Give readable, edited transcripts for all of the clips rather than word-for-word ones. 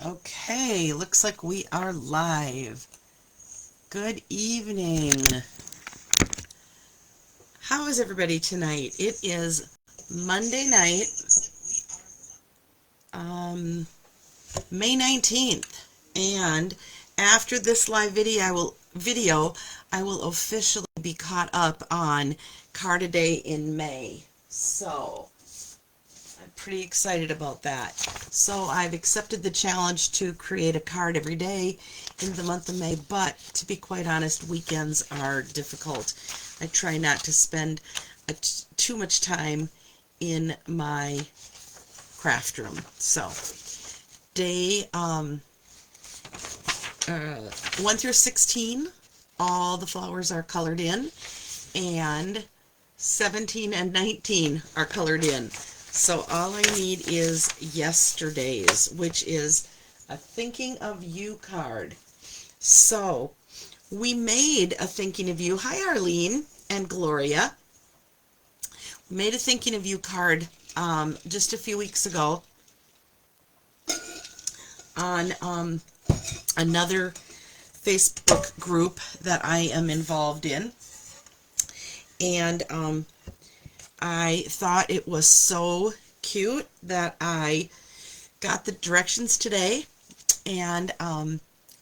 Okay, looks like we are live. Good evening. How is everybody tonight? It is Monday night, May 19th, and after this live video, I will officially be caught up on Card a Day in May. So I'm pretty excited about that. So I've accepted the challenge to create a card every day in the month of May, but to be quite honest, weekends are difficult. I try not to spend too much time in my craft room. So day 1 through 16, all the flowers are colored in, and 17 and 19 are colored in. So all I need is yesterday's, which is a Thinking of You card. So we made a Thinking of You. Hi, Arlene and Gloria. We made a Thinking of You card just a few weeks ago on another Facebook group that I am involved in. And I thought it was so cute that I got the directions today, and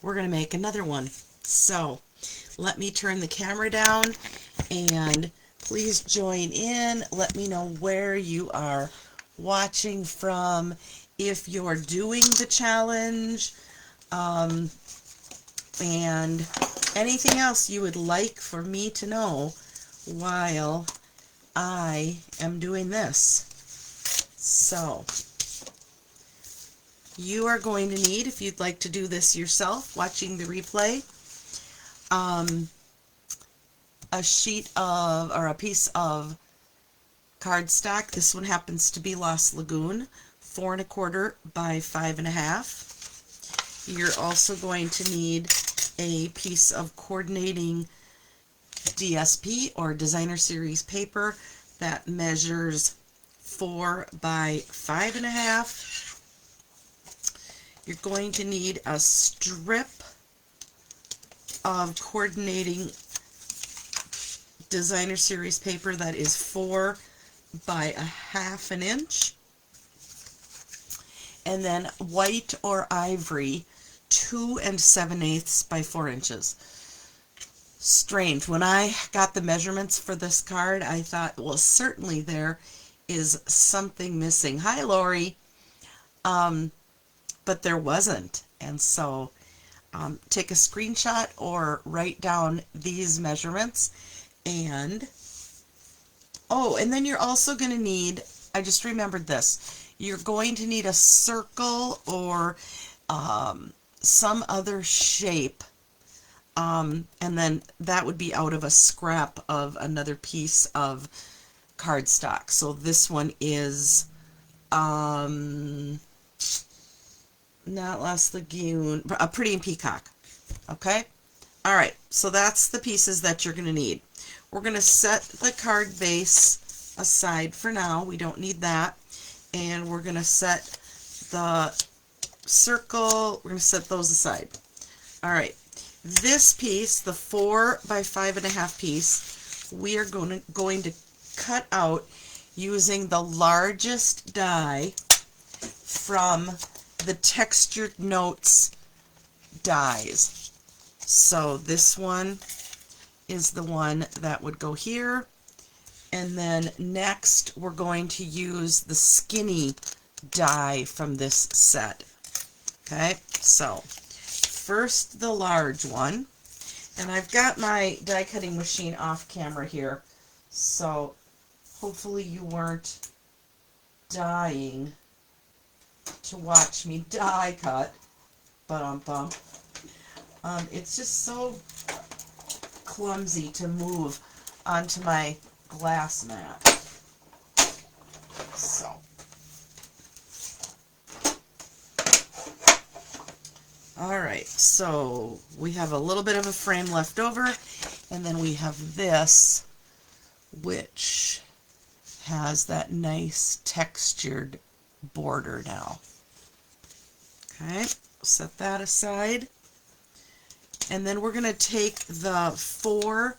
we're going to make another one. So let me turn the camera down, and please join in. Let me know where you are watching from, if you're doing the challenge, and anything else you would like for me to know while I am doing this. So you are going to need, if you'd like to do this yourself, watching the replay, a sheet of, or a piece of cardstock. This one happens to be Lost Lagoon, 4 1/4 by 5 1/2. You're also going to need a piece of coordinating DSP, or designer series paper, that measures 4 by 5 1/2. You're going to need a strip of coordinating designer series paper that is 4 by 1/2 inch. And then white or ivory, 2 7/8 by 4 inches. Strange. When I got the measurements for this card, I thought, well, certainly there is something missing. Hi, Lori. But there wasn't. And so take a screenshot or write down these measurements. And and then you're also going to need, I just remembered this, you're going to need a circle or some other shape. And then that would be out of a scrap of another piece of cardstock. So this one is not Lost Lagoon, a Pretty in Peacock. Okay? Alright, so that's the pieces that you're going to need. We're going to set the card base aside for now. We don't need that. And we're going to set the circle, we're going to set those aside. Alright, this piece, the 4 by 5 1/2 piece, we are going to cut out using the largest die from the Textured Notes dies. So this one is the one that would go here, and then next we're going to use the skinny die from this set. Okay, so first the large one, and I've got my die cutting machine off camera here, so hopefully you weren't dying to watch me die cut, but it's just so clumsy to move onto my glass mat. So alright, so we have a little bit of a frame left over, and then we have this, which has that nice textured border now. Okay, Set that aside. And then we're going to take the 4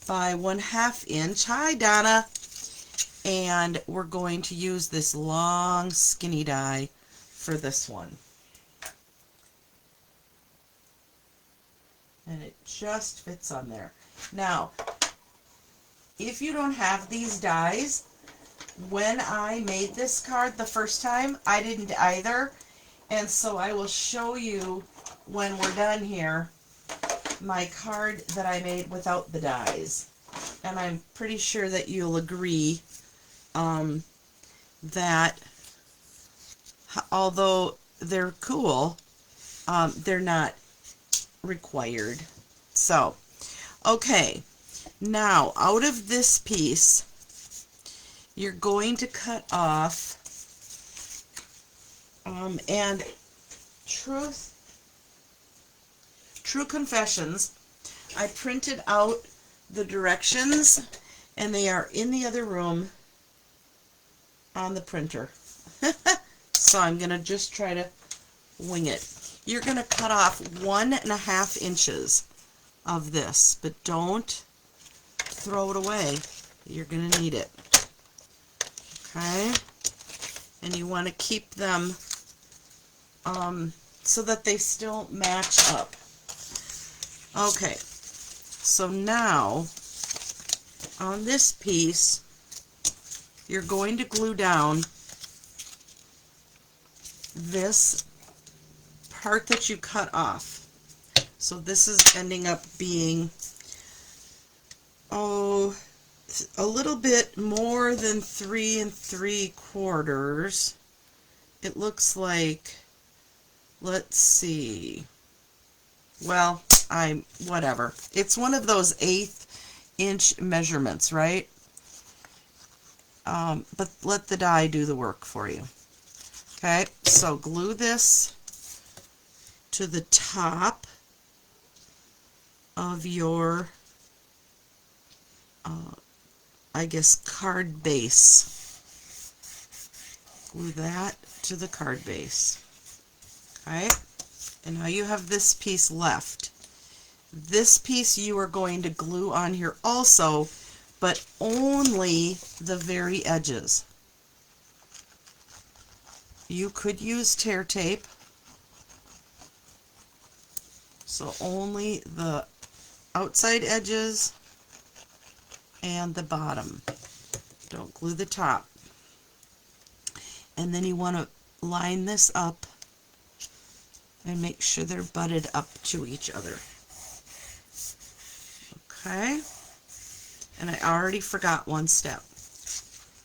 by 1/2 inch, hi Donna, and we're going to use this long skinny die for this one. And it just fits on there. Now, if you don't have these dies, when I made this card the first time, I didn't either. And so I will show you when we're done here my card that I made without the dies. And I'm pretty sure that you'll agree that although they're cool, they're not required. So, okay, now out of this piece, you're going to cut off, and true confessions, I printed out the directions, and they are in the other room on the printer. So I'm going to just try to wing it. You're going to cut off 1.5 inches of this, but don't throw it away. You're going to need it. Okay? And you want to keep them so that they still match up. Okay, so now on this piece, you're going to glue down this part that you cut off. So this is ending up being, a little bit more than 3 3/4. It looks like, let's see, well, whatever. It's one of those 1/8 inch measurements, right? But let the die do the work for you. Okay, so glue this to the top of your, I guess, card base. Glue that to the card base. Okay, and now you have this piece left. This piece you are going to glue on here also, but only the very edges. You could use tear tape, so only the outside edges and the bottom. Don't glue the top. And then you want to line this up and make sure they're butted up to each other. Okay, and I already forgot one step.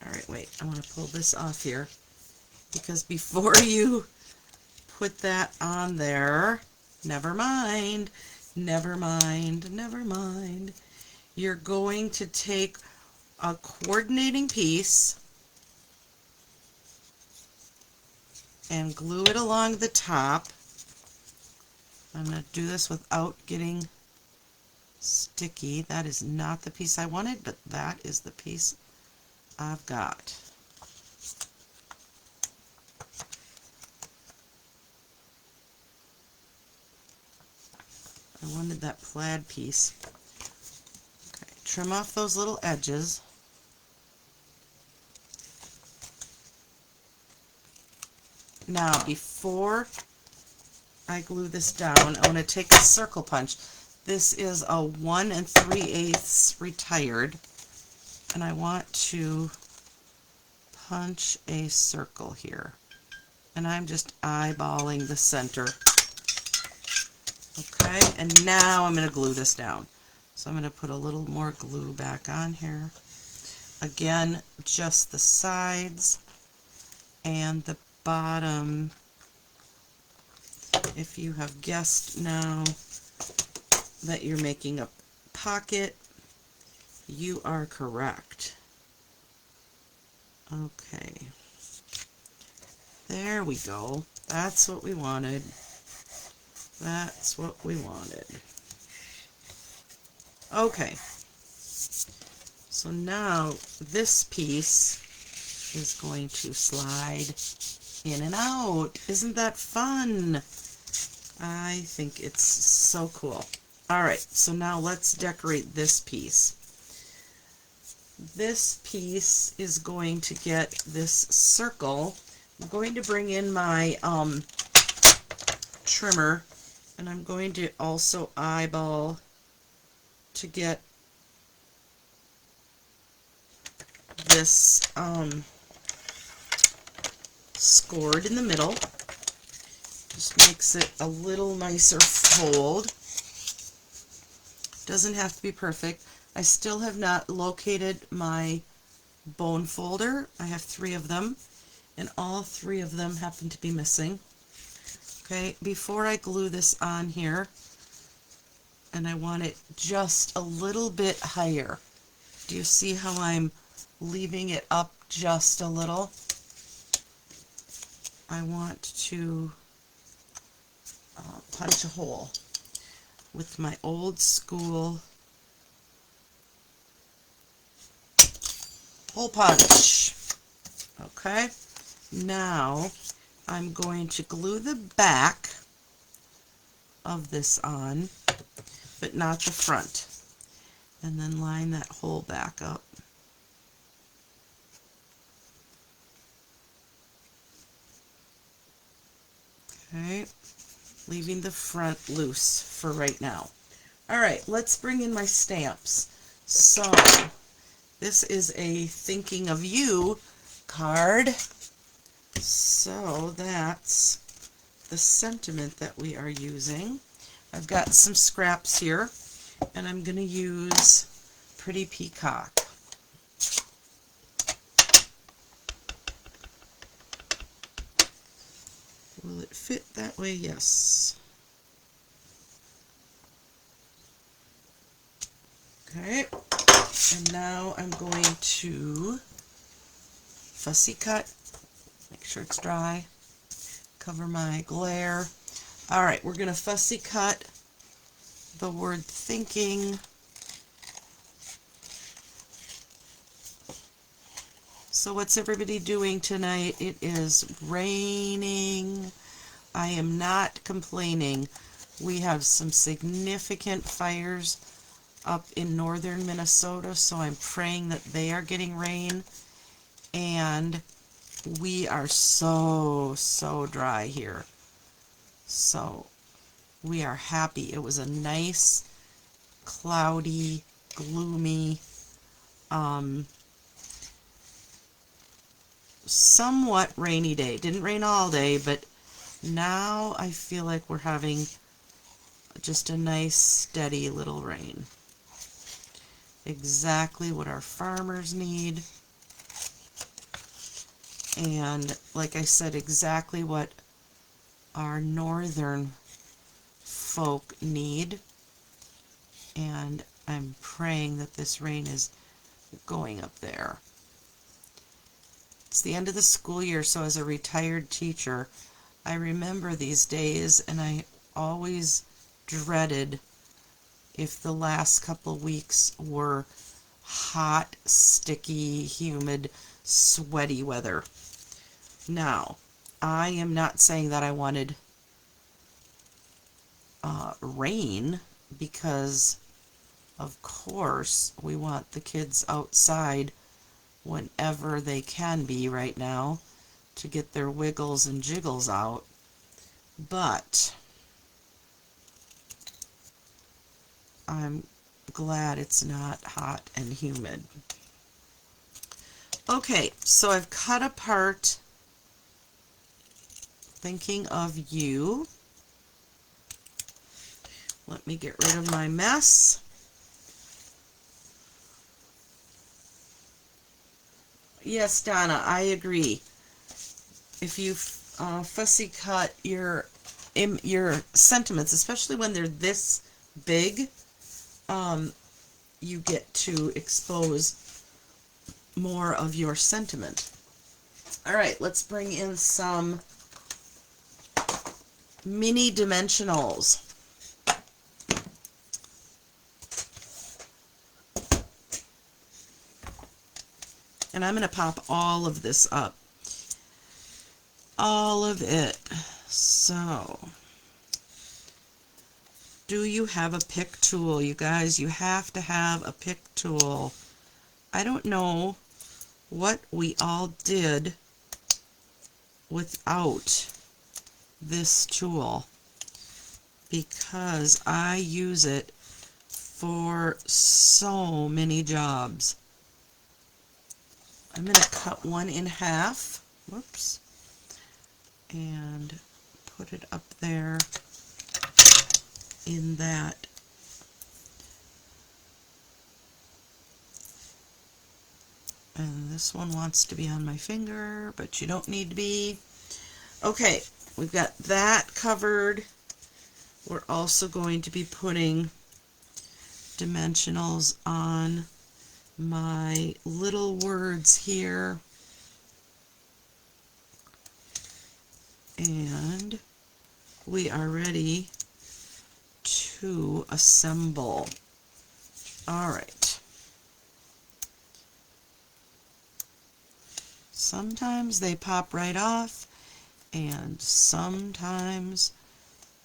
Alright, wait, I want to pull this off here, because before you put that on there, never mind, you're going to take a coordinating piece and glue it along the top. I'm going to do this without getting sticky. That is not the piece I wanted, but that is the piece I've got. I wanted that plaid piece. Okay, trim off those little edges. Now, before I glue this down, I want to take a circle punch. This is a 1 3/8 retired, and I want to punch a circle here. And I'm just eyeballing the center. Okay, and now I'm going to glue this down. So I'm going to put a little more glue back on here. Again, just the sides and the bottom. If you have guessed now that you're making a pocket, you are correct. Okay, there we go. That's what we wanted. That's what we wanted. Okay, so now this piece is going to slide in and out. Isn't that fun? I think it's so cool. Alright, so now let's decorate this piece. This piece is going to get this circle. I'm going to bring in my trimmer, and I'm going to also eyeball to get this scored in the middle. Just makes it a little nicer fold. Doesn't have to be perfect. I still have not located my bone folder. I have 3 of them, and all 3 of them happen to be missing. Okay, before I glue this on here, and I want it just a little bit higher. Do you see how I'm leaving it up just a little? I want to punch a hole with my old school hole punch. Okay, now I'm going to glue the back of this on, but not the front, and then line that hole back up. Okay, leaving the front loose for right now. Alright, let's bring in my stamps. So, this is a thinking of you card. So that's the sentiment that we are using. I've got some scraps here, and I'm going to use Pretty Peacock. Will it fit that way? Yes. Okay, and now I'm going to fussy cut, make sure it's dry, cover my glare. Alright, we're going to fussy cut the word thinking. So what's everybody doing tonight? It is raining. I am not complaining. We have some significant fires up in northern Minnesota, so I'm praying that they are getting rain. And we are so dry here. So we are happy. It was a nice, cloudy, gloomy, somewhat rainy day. Didn't rain all day, but now I feel like we're having just a nice, steady little rain. Exactly what our farmers need. And like I said, exactly what our northern folk need. And I'm praying that this rain is going up there. It's the end of the school year, so as a retired teacher, I remember these days, and I always dreaded if the last couple weeks were hot, sticky, humid, sweaty weather. Now, I am not saying that I wanted rain, because of course we want the kids outside whenever they can be right now to get their wiggles and jiggles out. But I'm glad it's not hot and humid. Okay, so I've cut apart Thinking of You. Let me get rid of my mess. Yes, Donna, I agree. If you fussy cut your sentiments, especially when they're this big, you get to expose more of your sentiment. All right, let's bring in some mini dimensionals. And I'm going to pop all of this up. All of it. So, Do you have a pick tool? You guys, you have to have a pick tool. I don't know what we all did without this tool, because I use it for so many jobs. I'm going to cut one in half, whoops, and put it up there in that. And this one wants to be on my finger, but you don't need to be. Okay, we've got that covered. We're also going to be putting dimensionals on my little words here. And we are ready to assemble. All right. Sometimes they pop right off, and sometimes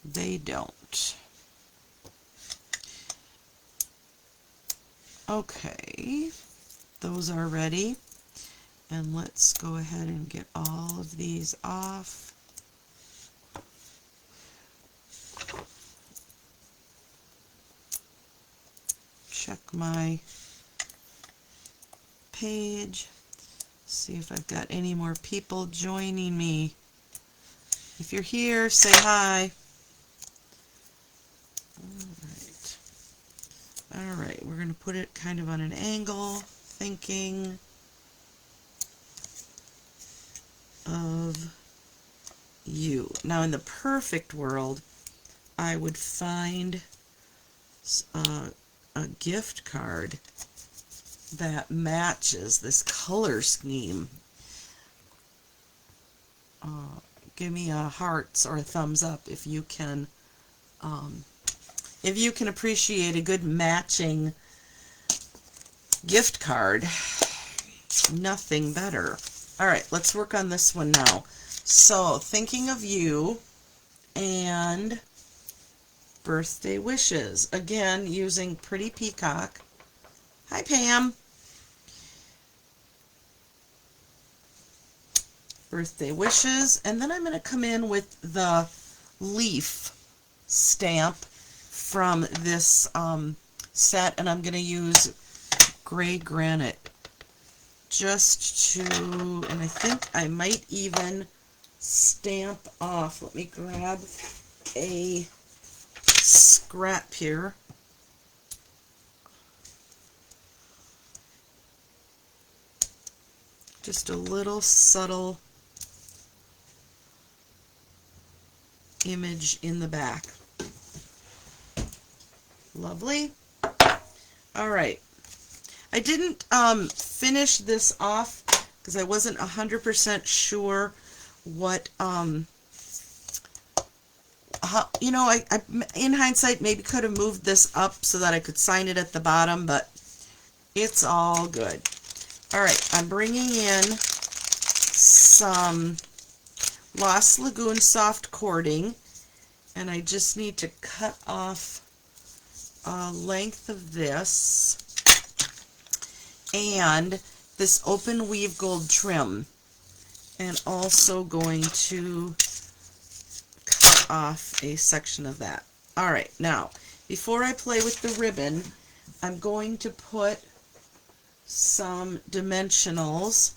they don't. Okay, those are ready, and let's go ahead and get all of these off. Check my page, see if I've got any more people joining me. If you're here, say hi. All right, we're going to put it kind of on an angle, thinking of you. Now, in the perfect world, I would find a gift card that matches this color scheme. Give me a hearts or a thumbs up if you can appreciate a good matching gift card. Nothing better. All right, let's work on this one now. So, thinking of you and birthday wishes. Again, using Pretty Peacock. Hi, Pam. Birthday wishes. And then I'm going to come in with the leaf stamp from this set, and I'm going to use gray granite just to, and I think I might even stamp off. Let me grab a scrap here. Just a little subtle image in the back. Lovely. All right. I didn't finish this off because I wasn't 100% sure what, how, you know, I in hindsight maybe could have moved this up so that I could sign it at the bottom, but it's all good. All right, I'm bringing in some Lost Lagoon soft cording, and I just need to cut off a length of this and this open weave gold trim, and also going to cut off a section of that. All right, now before I play with the ribbon, I'm going to put some dimensionals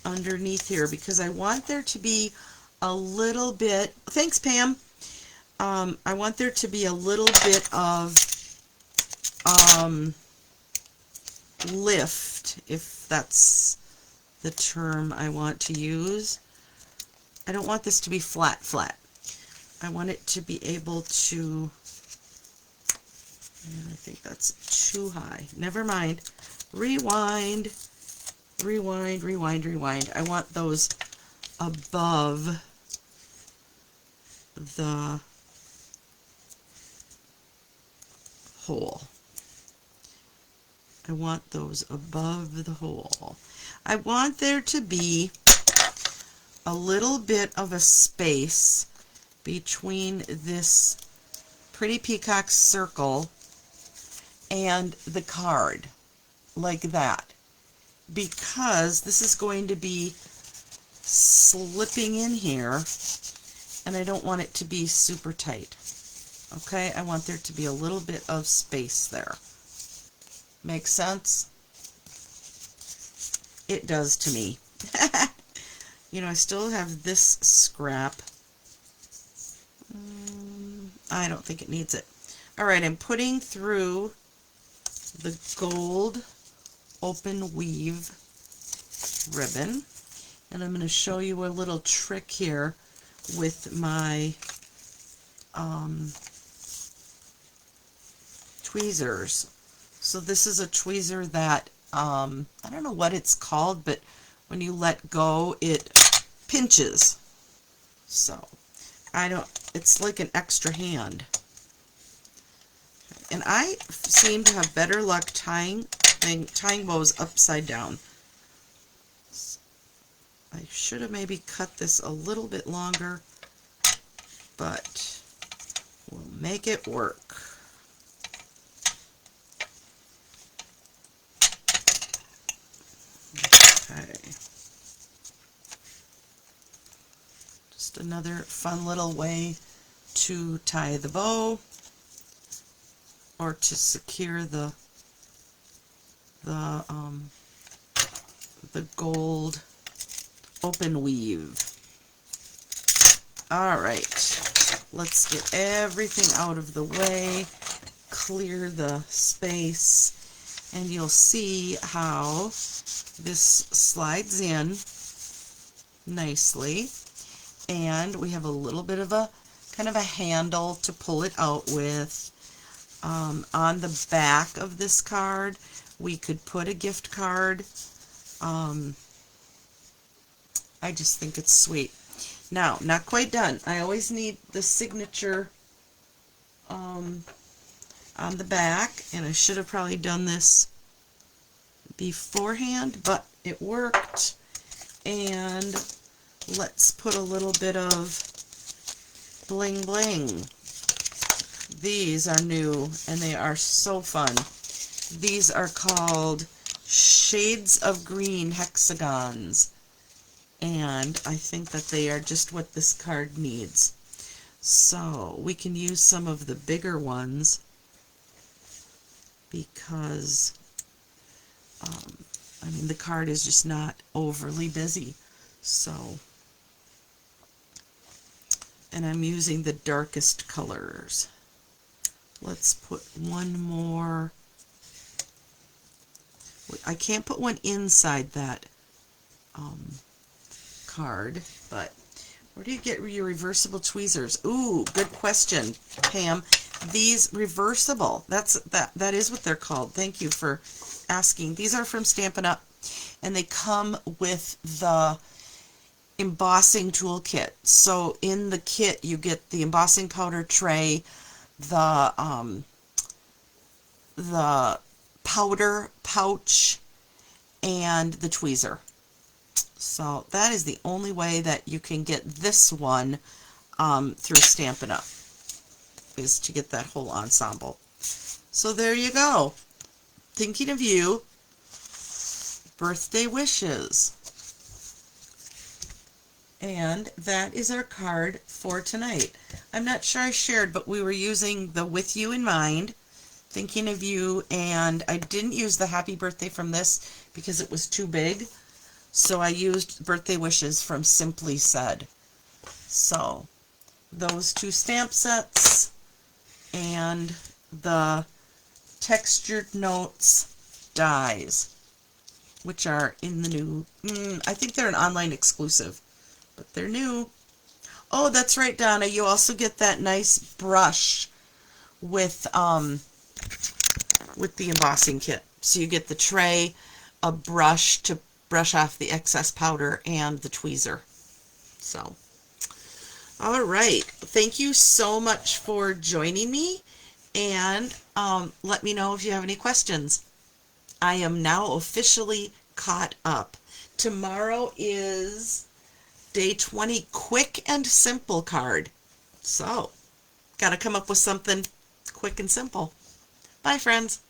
underneath here because I want there to be a little bit, thanks Pam, I want there to be a little bit of lift, if that's the term I want to use. I don't want this to be flat. I want it to be able to, and I think that's too high. Never mind. Rewind. I want those above the hole. I want those above the hole. I want there to be a little bit of a space between this pretty peacock circle and the card like that, because this is going to be slipping in here and I don't want it to be super tight. Okay, I want there to be a little bit of space there. Make sense? It does to me. You know, I still have this scrap. I don't think it needs it. Alright, I'm putting through the gold open weave ribbon, and I'm going to show you a little trick here with my tweezers. So this is a tweezer that I don't know what it's called, but when you let go it pinches. So it's like an extra hand. And I seem to have better luck tying bows upside down. I should have maybe cut this a little bit longer, but we'll make it work. Okay. Just another fun little way to tie the bow or to secure the gold open weave. All right, let's get everything out of the way, clear the space, and you'll see how this slides in nicely, and we have a little bit of a kind of a handle to pull it out with. On the back of this card we could put a gift card. I just think it's sweet. Now, not quite done. I always need the signature on the back, and I should have probably done this beforehand, but it worked. And let's put a little bit of bling bling. These are new and they are so fun. These are called Shades of Green hexagons, and I think that they are just what this card needs. So we can use some of the bigger ones because I mean, the card is just not overly busy. So, and I'm using the darkest colors. Let's put one more. I can't put one inside that card, but where do you get your reversible tweezers? Ooh, good question, Pam. These reversible, that is what they're called. Thank you for asking. These are from Stampin' Up, and they come with the embossing toolkit. So in the kit you get the embossing powder tray, the powder pouch, and the tweezer. So that is the only way that you can get this one through Stampin' Up, is to get that whole ensemble. So there you go. Thinking of you, birthday wishes. And that is our card for tonight. I'm not sure I shared, but we were using the with you in mind, thinking of you, and I didn't use the happy birthday from this because it was too big. So I used birthday wishes from Simply Said. So those two stamp sets and the textured notes dies, which are in the new, I think they're an online exclusive, but they're new. Oh, that's right, Donna. You also get that nice brush with the embossing kit. So you get the tray, a brush to brush off the excess powder, and the tweezer. So, all right. Thank you so much for joining me, and let me know if you have any questions. I am now officially caught up. Tomorrow is day 20 quick and simple card. So, Got to come up with something quick and simple. Bye, friends.